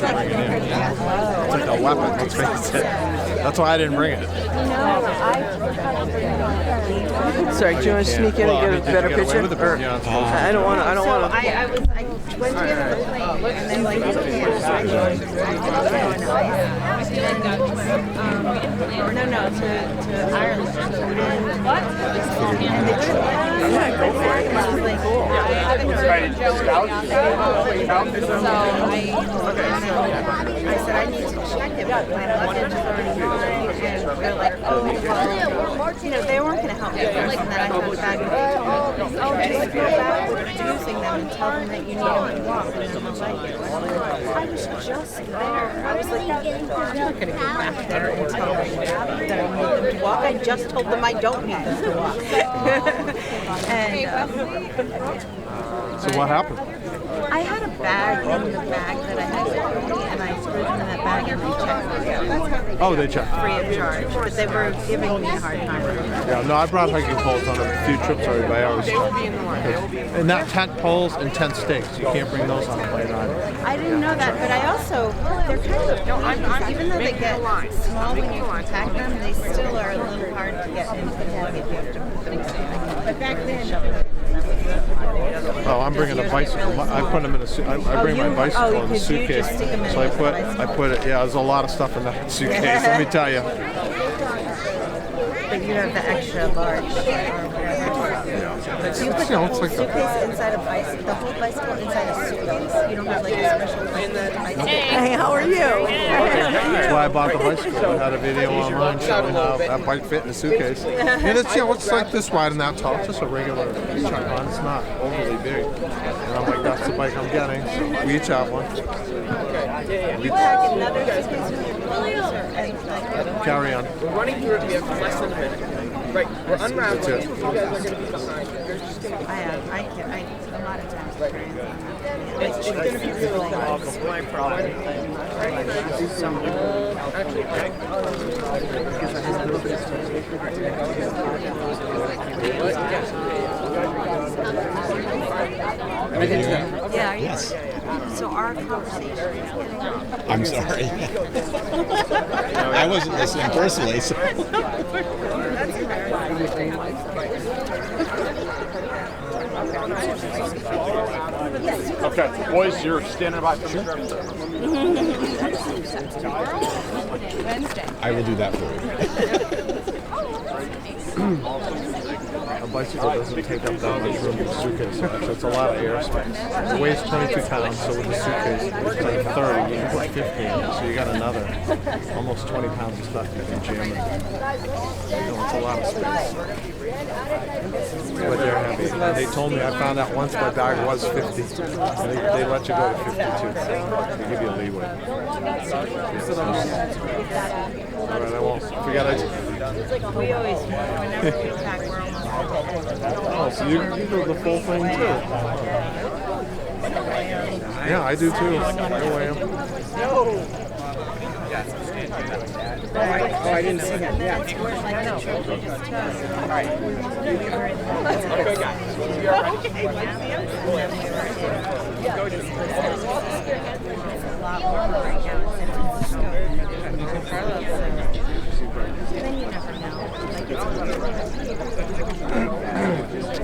to bring it in. It's like a weapon, let's face it. That's why I didn't bring it. Sorry, do you want to sneak in and get a better picture? I don't want to. I went to get on the plane, and then like, no, to Ireland. And they took go for it. And I was like, I haven't heard from Joe I said, I need to check it, but my luggage is already mine. And they're like, oh, well, you know, they weren't going to help me. And then I got back and they told me, oh, just go back with using them and tell them that you need them to walk. And then they'll like it. I was just there. I was like, I'm not going to go back there and tell them that I need them to walk. I just told them I don't need them to walk. And so what happened? I had a bag in the bag that I had with me, and I threw them in that bag and they checked me. Oh, they checked. Free of charge, but they were giving me a hard time. Yeah, no, I brought hiking poles on a few trips already, but I always and not tent poles and tent stakes. You can't bring those on the plane either. I didn't know that, but I also, they're kind of, even though they get small when you contact them, they still are a little hard to get into the luggage. You have to put them in. But back then, oh, I'm bringing a bicycle. I put them in a suit. I bring my bicycle in a suitcase. So I put it. Yeah, there's a lot of stuff in that suitcase. Let me tell you. But you have the extra large. It's You put like the whole suitcase inside a bicycle, the whole bicycle inside a suitcase. You don't have like a special bicycle. Hey, how are you? That's why I bought the bicycle. I had a video online showing how that bike fit in a suitcase. And it's, it's like this wide and that tall. It's just a regular truck on. It's not overly big. And I'm like, that's the bike I'm getting. So we each have one. You pack another suitcase with your clothes or Carry on. We're running through it. We have less than a minute. Right, we're unraveling. That's it. You guys are going to be behind. You're just going to a lot of times. It's going to be really nice. My problem. Yeah, are you? Yes. So our conversation is getting I'm sorry. I wasn't listening personally. So. Okay, boys, you're standing by. I will do that for you. A bicycle doesn't take up that much room in the suitcase, so it's a lot of airspace. It weighs 22 pounds, so with the suitcase, it's like 30, you can put 50 in it, so you got another almost 20 pounds of stuff you can jam in. It's a lot of space. But they're heavy. They told me, I found out once my bag was 50. They let you go to 52. They give you a leeway. All right, I won't forget it. We always, whenever we pack, we're almost. Oh, so you do the full thing too? Yeah, I do too. I weigh them. Oh, I didn't see that. Yeah. Okay, guys. Then you never know. Like it's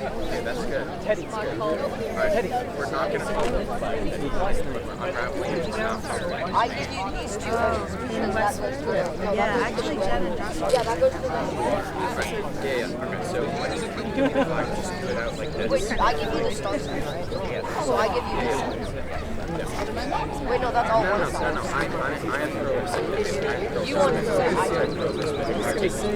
Okay, that's good. Teddy's good. All right, Teddy, we're not going to unraveling it now. I give you these two. yeah, actually, Jen and Josh. Yeah, that goes to the Yeah. Okay, so just do it out like this. Wait, I give you the star sign, right? So I give you this. Wait, no, that's all one No, side. I You want to say I give you.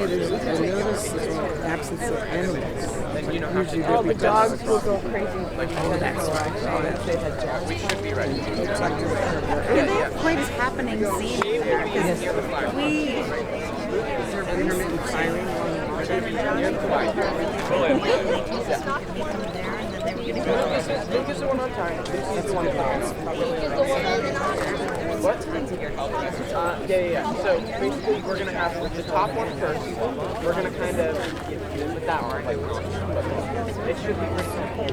Absence of animals. then you know how to do Oh, the dogs will go crazy. Oh, that's right. Oh, they had dogs. we should be ready. Quite is happening scene there because we Intermittent firing. Jen and Josh. They told me there, and then they were going to Luke is the one on time. Lucy's the one on time. What? Yeah. So basically, we're gonna have the top one first. We're gonna kind of with that one. It should be pretty simple.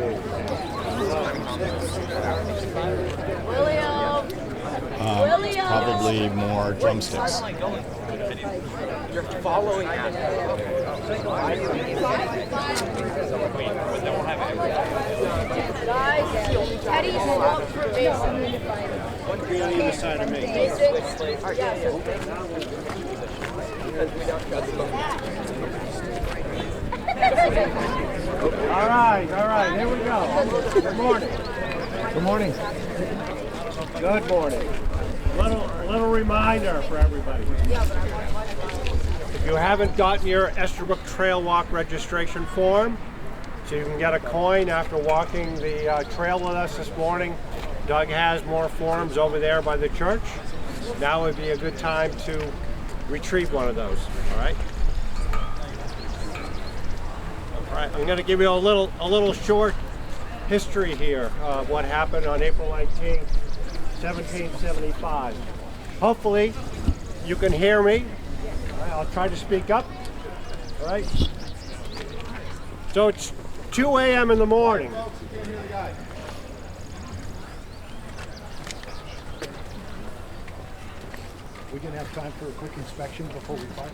Probably more drumsticks. You're following that. Guys, Teddy's up for Mason. Be on either side of me. All right, here we go. Good morning. Good morning. Good morning. Little reminder for everybody. If you haven't gotten your Estabrook Trail Walk registration form, so you can get a coin after walking the trail with us this morning, Doug has more forms over there by the church. Now would be a good time to retrieve one of those, all right? All right, I'm going to give you a little short history here of what happened on April 19th, 1775. Hopefully you can hear me. All right, I'll try to speak up. All right. So it's 2 a.m. in the morning. We gonna have time for a quick inspection before we park?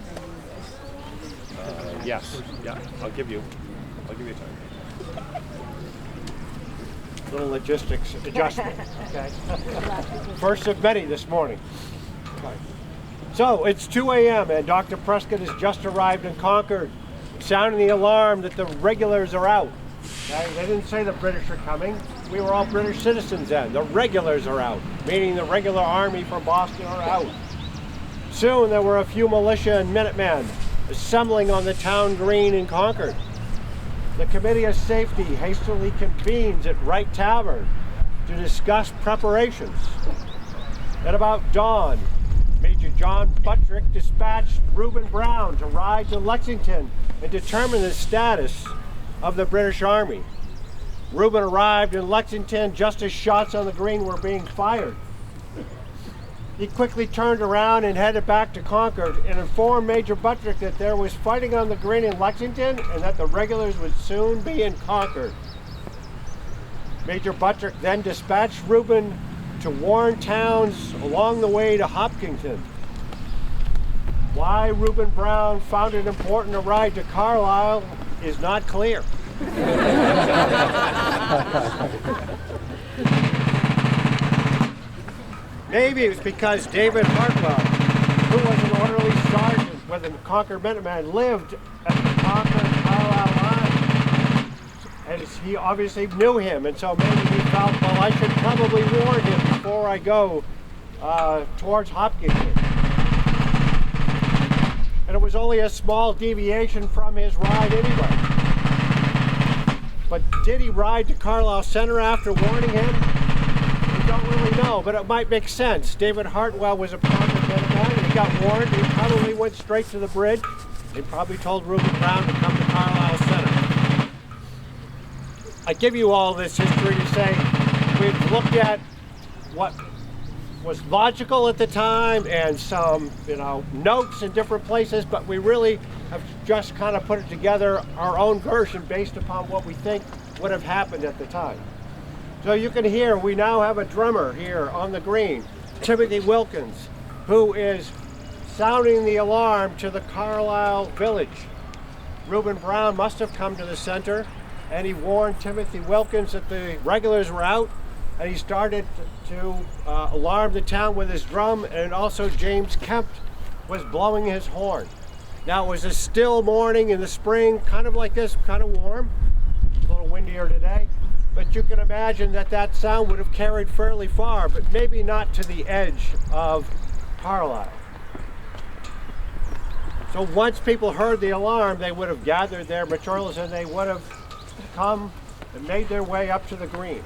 Yes. Yeah. I'll give you time. Little logistics adjustment. Okay. First of many this morning. Okay. So it's 2 a.m. and Dr. Prescott has just arrived in Concord, sounding the alarm that the regulars are out. Okay? They didn't say the British are coming. We were all British citizens then. The regulars are out, meaning the regular army from Boston are out. Soon there were a few militia and Minutemen assembling on the town green in Concord. The Committee of Safety hastily convenes at Wright Tavern to discuss preparations. At about dawn, Major John Buttrick dispatched Reuben Brown to ride to Lexington and determine the status of the British Army. Reuben arrived in Lexington just as shots on the green were being fired. He quickly turned around and headed back to Concord and informed Major Buttrick that there was fighting on the green in Lexington and that the regulars would soon be in Concord. Major Buttrick then dispatched Reuben to warn towns along the way to Hopkinton. Why Reuben Brown found it important to ride to Carlisle is not clear. Maybe it was because David Hartwell, who was an orderly sergeant with the Concord Minutemen, lived at the Concord-Carlisle line. And he obviously knew him, and so maybe he felt, well, I should probably warn him before I go towards Hopkinton. And it was only a small deviation from his ride anyway. But did he ride to Carlisle Center after warning him? We don't really know, but it might make sense. David Hartwell was a Concord Minuteman, and he got warned. He probably went straight to the bridge. He probably told Reuben Brown to come to Carlisle Center. I give you all this history to say we've looked at what was logical at the time and some, notes in different places, but we really have just kind of put it together our own version based upon what we think would have happened at the time. So you can hear we now have a drummer here on the green, Timothy Wilkins, who is sounding the alarm to the Carlisle village. Reuben Brown must have come to the center and he warned Timothy Wilkins that the regulars were out, and he started to alarm the town with his drum, and also James Kemp was blowing his horn. Now it was a still morning in the spring, kind of like this, kind of warm, a little windier today, but you can imagine that that sound would have carried fairly far, but maybe not to the edge of Carlisle. So once people heard the alarm, they would have gathered their materials and they would have come and made their way up to the green.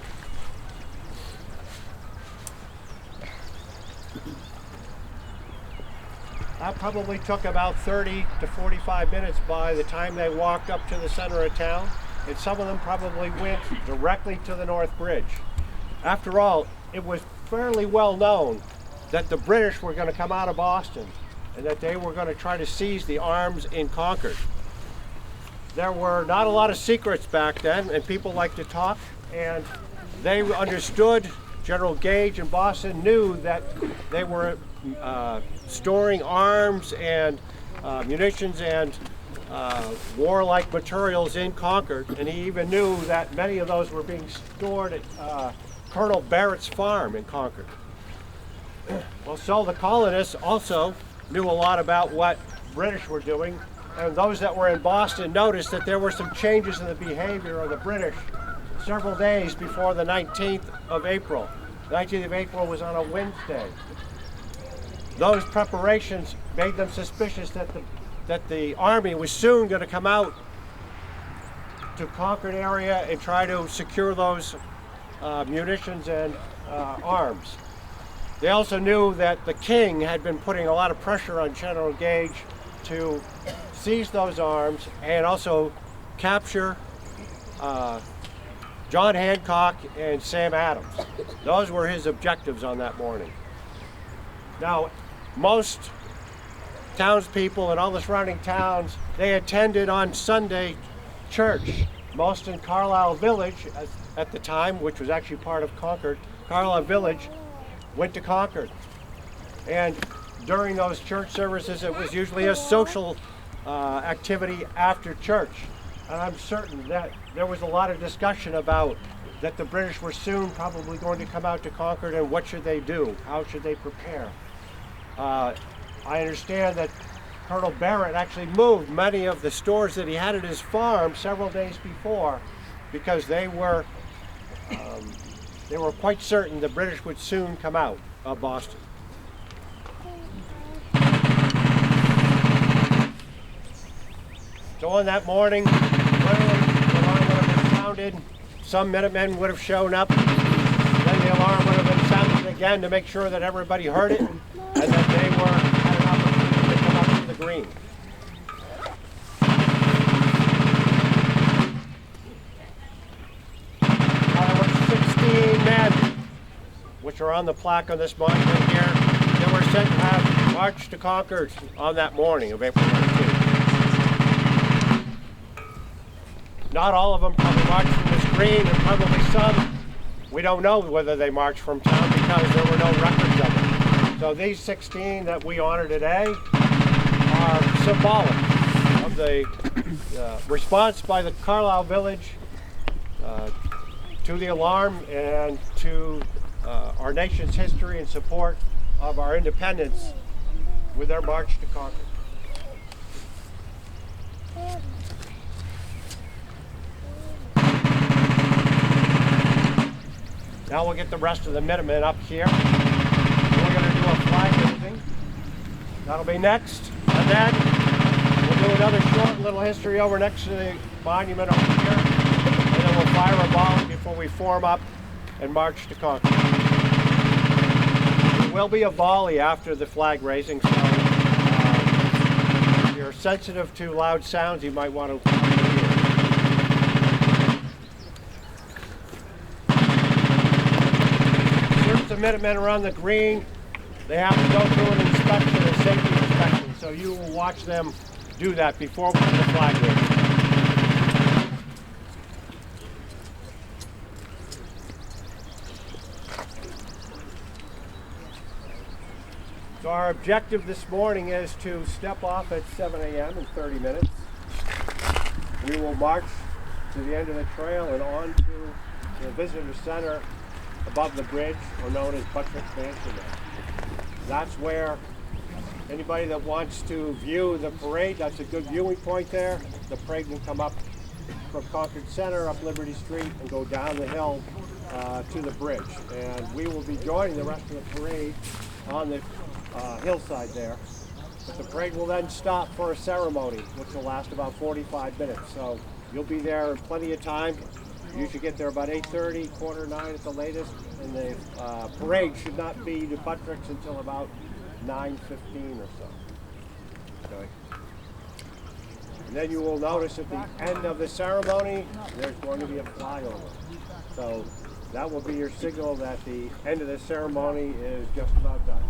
That probably took about 30 to 45 minutes by the time they walked up to the center of town. and some of them probably went directly to the North Bridge. After all, it was fairly well known that the British were going to come out of Boston and that they were going to try to seize the arms in Concord. There were not a lot of secrets back then, and people liked to talk, and they understood, General Gage in Boston knew that they were storing arms and munitions and warlike materials in Concord, and he even knew that many of those were being stored at Colonel Barrett's farm in Concord. Well, so the colonists also knew a lot about what British were doing, and those that were in Boston noticed that there were some changes in the behavior of the British several days before the 19th of April. The 19th of April was on a Wednesday. Those preparations made them suspicious that the army was soon going to come out to Concord area and try to secure those munitions and arms. They also knew that the king had been putting a lot of pressure on General Gage to seize those arms and also capture John Hancock and Sam Adams. Those were his objectives on that morning. Now, most townspeople in all the surrounding towns, they attended on Sunday church. Most in Carlisle Village at the time, which was actually part of Concord, Carlisle Village went to Concord. And during those church services, it was usually a social activity after church. And I'm certain that there was a lot of discussion about that the British were soon probably going to come out to Concord, and what should they do? How should they prepare? I understand that Colonel Barrett actually moved many of the stores that he had at his farm several days before because they were quite certain the British would soon come out of Boston. So on that morning, clearly the alarm would have been sounded. Some Minutemen would have shown up. Then the alarm would have been sounded again to make sure that everybody heard it and that they had an opportunity to come up to the green. There were 16 men, which are on the plaque on this monument here, that were sent to have marched to Concord on that morning of April 19th. Not all of them probably marched from this green, and probably some, we don't know whether they marched from town because there were no records of it. So these 16 that we honor today are symbolic of the response by the Carlisle Village to the alarm and to our nation's history and support of our independence with their march to Concord. Now we'll get the rest of the Minutemen up here. We're going to do a flag raising. That'll be next. And then we'll do another short little history over next to the monument over here. And then we'll fire a volley before we form up and march to Concord. There will be a volley after the flag raising, so if you're sensitive to loud sounds, you might want to hear. The Minutemen are on the green. They have to go through an inspection, a safety inspection, so you will watch them do that before we do the flag raising. So our objective this morning is to step off at 7 a.m. in 30 minutes. We will march to the end of the trail and on to the visitor center above the bridge, or known as Buttrick Mansion. That's where anybody that wants to view the parade, that's a good viewing point there. The parade will come up from Concord Center, up Liberty Street, and go down the hill to the bridge. And we will be joining the rest of the parade on the hillside there. But the parade will then stop for a ceremony, which will last about 45 minutes. So you'll be there in plenty of time. You should get there about 8:30, 8:45 at the latest, and the parade should not be to Buttrick's until about 9:15 or so. Okay. And then you will notice at the end of the ceremony, there's going to be a flyover. So that will be your signal that the end of the ceremony is just about done.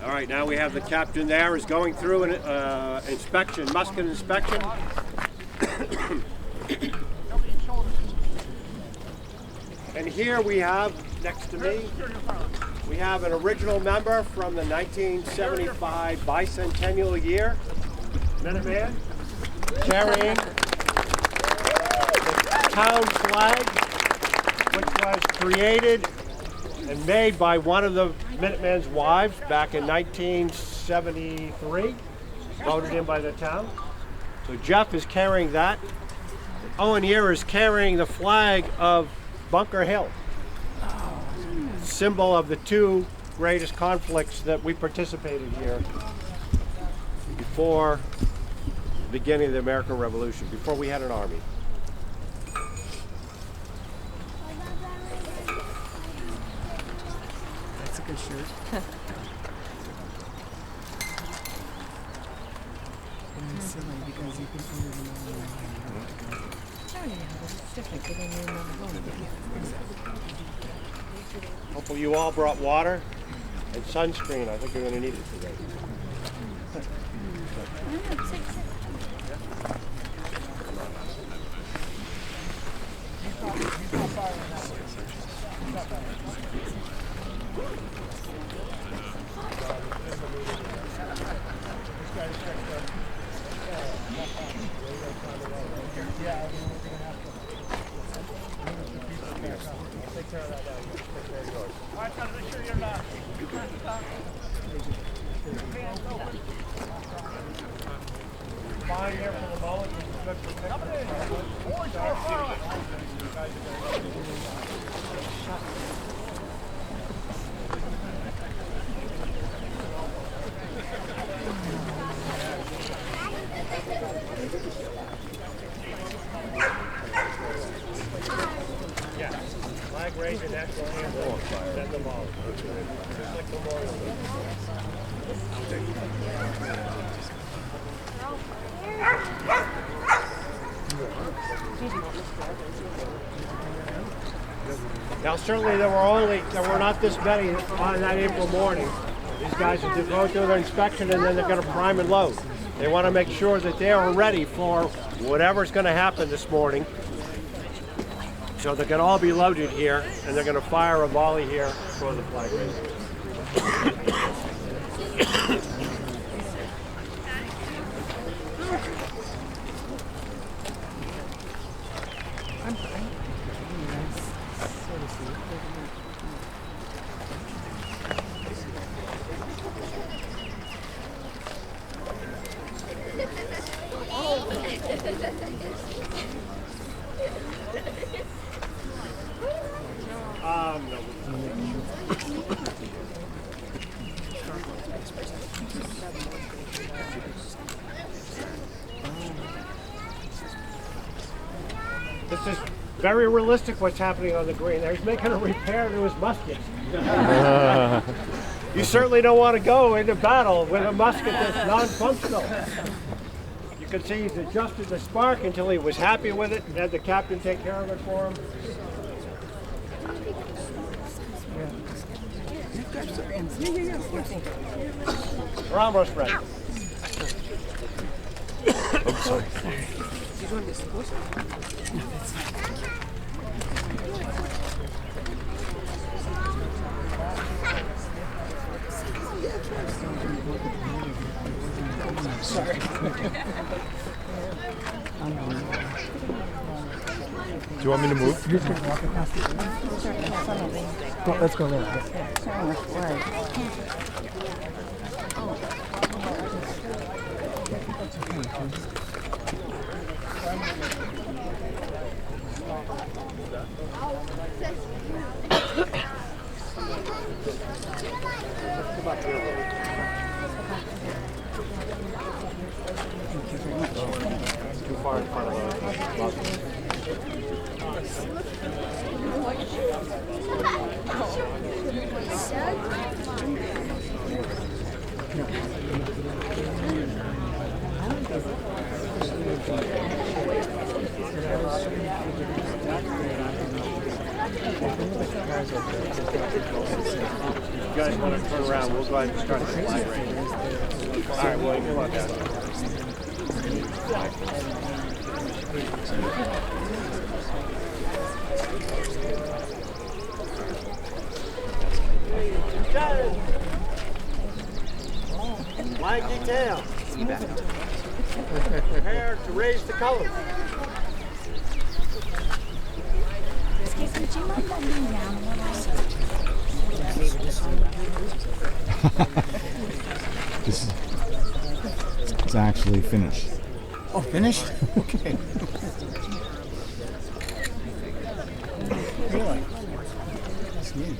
All right, now we have the captain there is going through an inspection, musket inspection. And here we have, next to me, we have an original member from the 1975 bicentennial year, Minuteman, carrying the town flag, which was created and made by one of the Minutemen's wives back in 1973, voted in by the town. So Jeff is carrying that. Owen here is carrying the flag of Bunker Hill, symbol of the two greatest conflicts that we participated here before the beginning of the American Revolution, before we had an army. That's a good shirt. And it's silly because you can put it in the Hopefully you all brought water and sunscreen. I think you're going to need it today. Fine here for the moment. Yeah, flag raising, actual handle, send them all. Just like Memorial Day. Now certainly there were not this many on that April morning. These guys are going through their inspection and then they're going to prime and load. They want to make sure that they are ready for whatever's going to happen this morning. So they're going to all be loaded here and they're going to fire a volley here for the flag raising. This is very realistic what's happening on the green. He's making a repair to his musket. You certainly don't want to go into battle with a musket that's non-functional. You can see he's adjusted the spark until he was happy with it and had the captain take care of it for him. We're almost ready. I'm sorry. Sorry. Do you want me to move? Let's go there. Too far in front of the You guys want to turn around, we'll go ahead and start the flag race. All right, well, come on down. Flag detail. Prepare to raise the colors. Excuse me, do you mind bending down a little? It's actually finished. Oh, finished? Okay. Really? That's neat.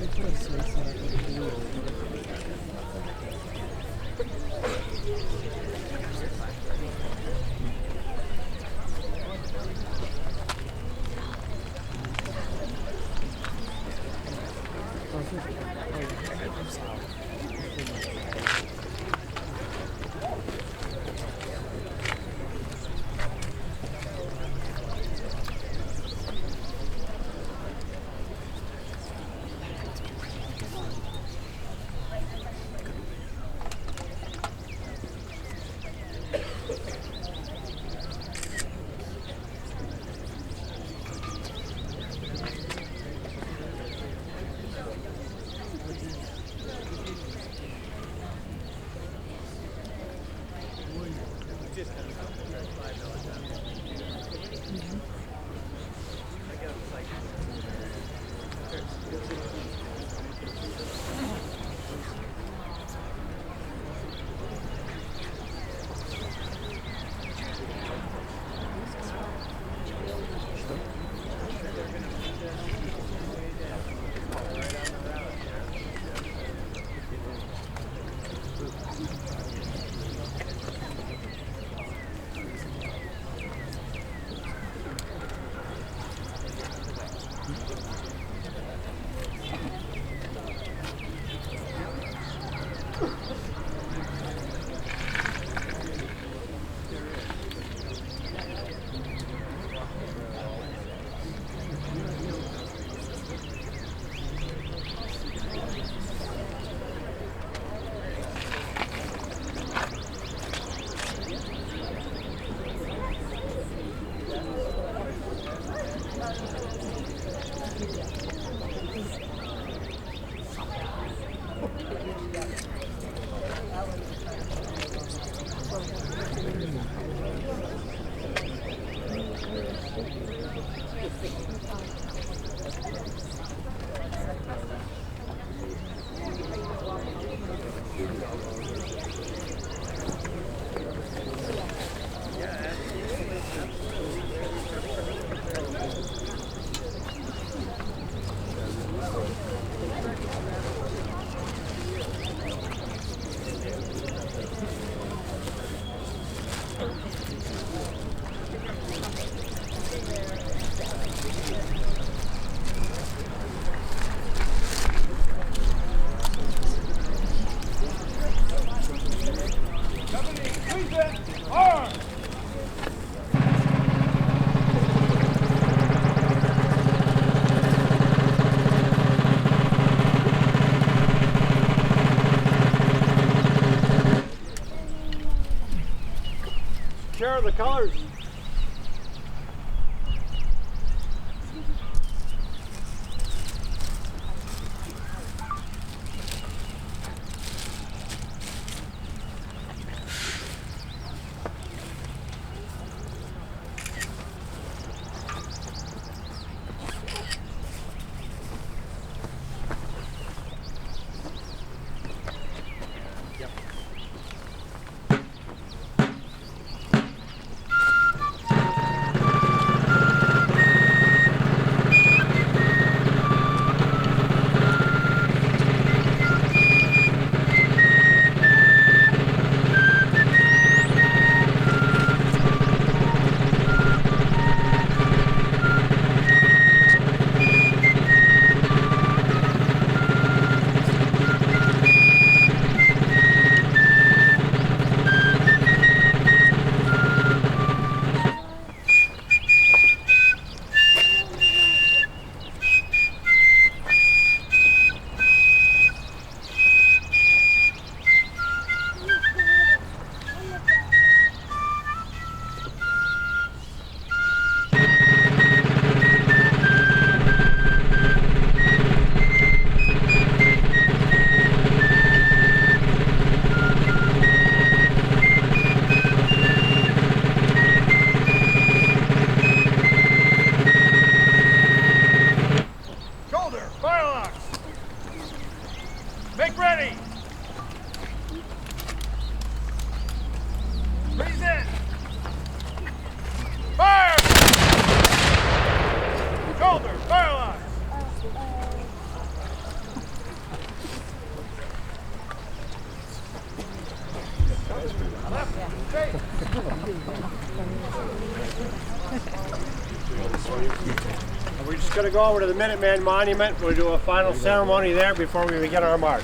Share the colors. just going to go over to the Minuteman Monument. We'll do a final ceremony there before we begin our march.